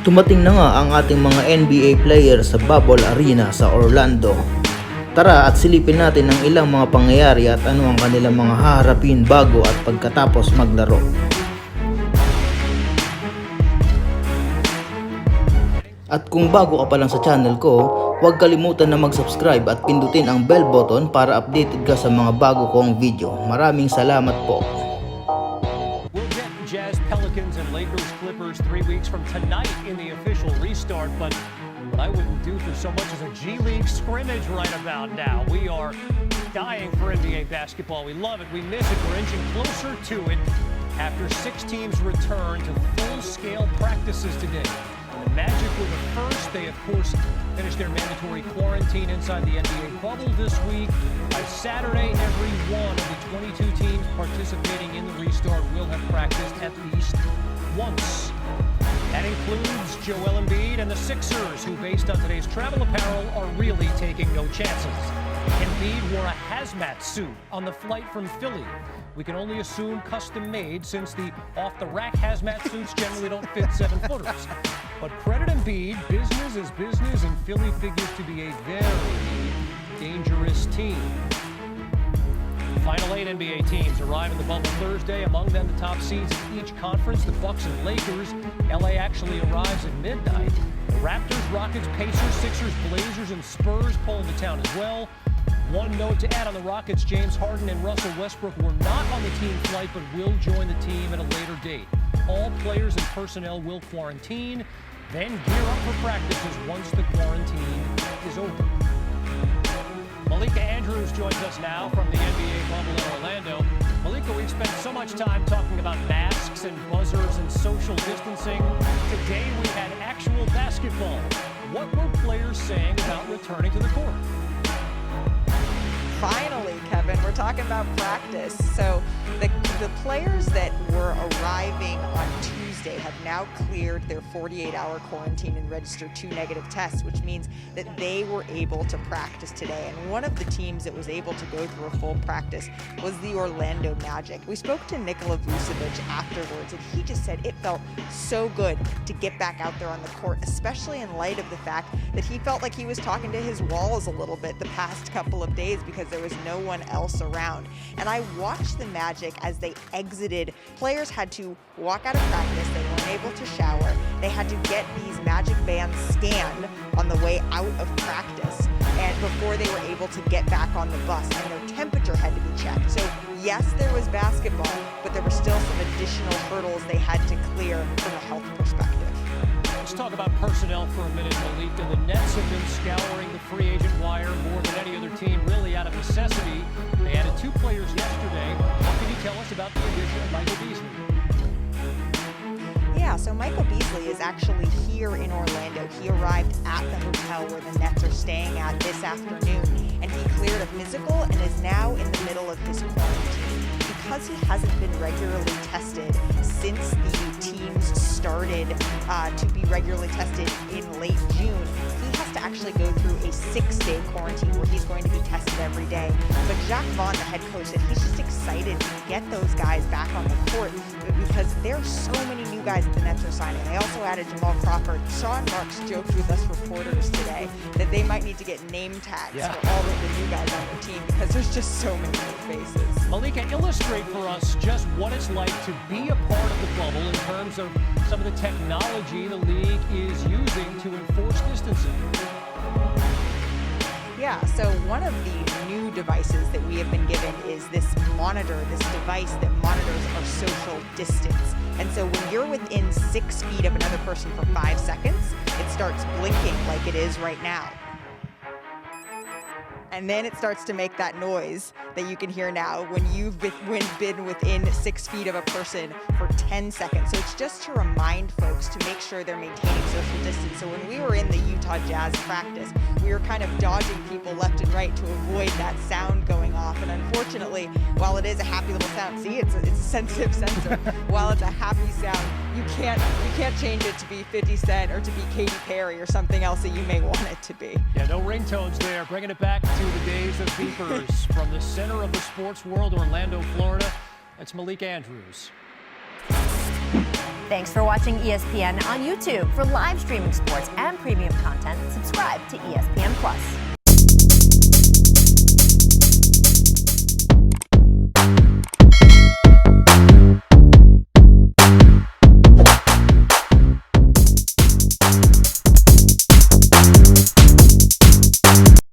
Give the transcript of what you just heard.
Tumating na nga ang ating mga NBA players sa Bubble Arena sa Orlando. Tara at silipin natin ang ilang mga pangyayari at ano ang kanilang mga haharapin bago at pagkatapos maglaro. At kung bago ka pa lang sa channel ko, huwag kalimutan na mag-subscribe at pindutin ang bell button para updated ka sa mga bago kong video. Maraming salamat po. Jazz, Pelicans, and Lakers, Clippers 3 weeks from tonight in the official restart. But what I wouldn't do for so much as a G League scrimmage right about now. We are dying for NBA basketball. We love it. We miss it. We're inching closer to it after 6 teams return to full-scale practices today. And the Magic were the first. They, of course, finished their mandatory quarantine inside the NBA bubble this week. By Saturday, every one of the 22 teams participating in the restart will have practiced at least once. That includes Joel Embiid and the Sixers, who, based on today's travel apparel, are really taking no chances. Embiid wore a hazmat suit on the flight from Philly. We can only assume custom-made, since the off-the-rack hazmat suits generally don't fit 7-footers. But credit Embiid, business is business, and Philly figures to be a very dangerous team. Final 8 NBA teams arrive in the bubble Thursday, among them the top seeds in each conference, the Bucks and Lakers. LA actually arrives at midnight. The Raptors, Rockets, Pacers, Sixers, Blazers, and Spurs pull into town as well. One note to add on the Rockets: James Harden and Russell Westbrook were not on the team flight but will join the team at a later date. All players and personnel will quarantine, then gear up for practices once the quarantine is over. Malika Andrews joins us now from the NBA bubble in Orlando. Malika, we've spent so much time talking about masks and buzzers and social distancing. Today we had actual basketball. What were players saying about returning to the court? Finally, Kevin, we're talking about practice. So the players that were arriving on Tuesday have now cleared their 48-hour quarantine and registered 2 negative tests, which means that they were able to practice today. And one of the teams that was able to go through a full practice was the Orlando Magic. We spoke to Nikola Vucevic afterwards, and he just said it felt so good to get back out there on the court, especially in light of the fact that he felt like he was talking to his walls a little bit the past couple of days because there was no one else around. And I watched the Magic as they exited. Players had to walk out of practice. They weren't able to shower. They had to get these Magic bands scanned on the way out of practice, and before they were able to get back on the bus, and their temperature had to be checked. So yes, there was basketball, but there were still some additional hurdles they had to clear from a health perspective. Let's talk about personnel for a minute, Malika. The Nets have been scouring the free agent wire more than any other team, really out of necessity. They added 2 players yesterday. What can you tell us about the addition of Michael Beasley? Yeah, so Michael Beasley is actually here in Orlando. He arrived at the hotel where the Nets are staying at this afternoon, and he cleared a physical and is now in the middle of his quarantine. Because he hasn't been regularly tested since the teams started to be regularly tested in late June, he has to actually go through a 6-day quarantine where he's going to be tested every day. But Jacques Vaughn, the head coach, said he's just excited to get those guys back on the court because there are so many new guys that the Nets are signing. They also added Jamal Crawford. Sean Marks joked with us reporters today that they might need to get name tags for all of the new guys on their team because there's just so many new faces. Malika, illustrate for us just what it's like to be a part of the bubble in terms of some of the technology the league is using to enforce distancing. Yeah, so one of the new devices that we have been given is this monitor, this device that monitors our social distance. And so when you're within 6 feet of another person for 5 seconds, it starts blinking like it is right now. And then it starts to make that noise that you can hear now when you've been within 6 feet of a person for 10 seconds. So it's just to remind folks to make sure they're maintaining social distance. So when we were in the Utah Jazz practice, we were kind of dodging people left and right to avoid that sound going off. And unfortunately, while it is a happy little sound, see, it's a sensitive sensor. While it's a happy sound, you can't change it to be 50 Cent or to be Katy Perry or something else that you may want it to be. Yeah, no ringtones there. Bringing it back to the days of beepers from the center of the sports world, Orlando, Florida. That's Malika Andrews. Thanks for watching ESPN on YouTube. For live streaming sports and premium content, subscribe to ESPN Plus.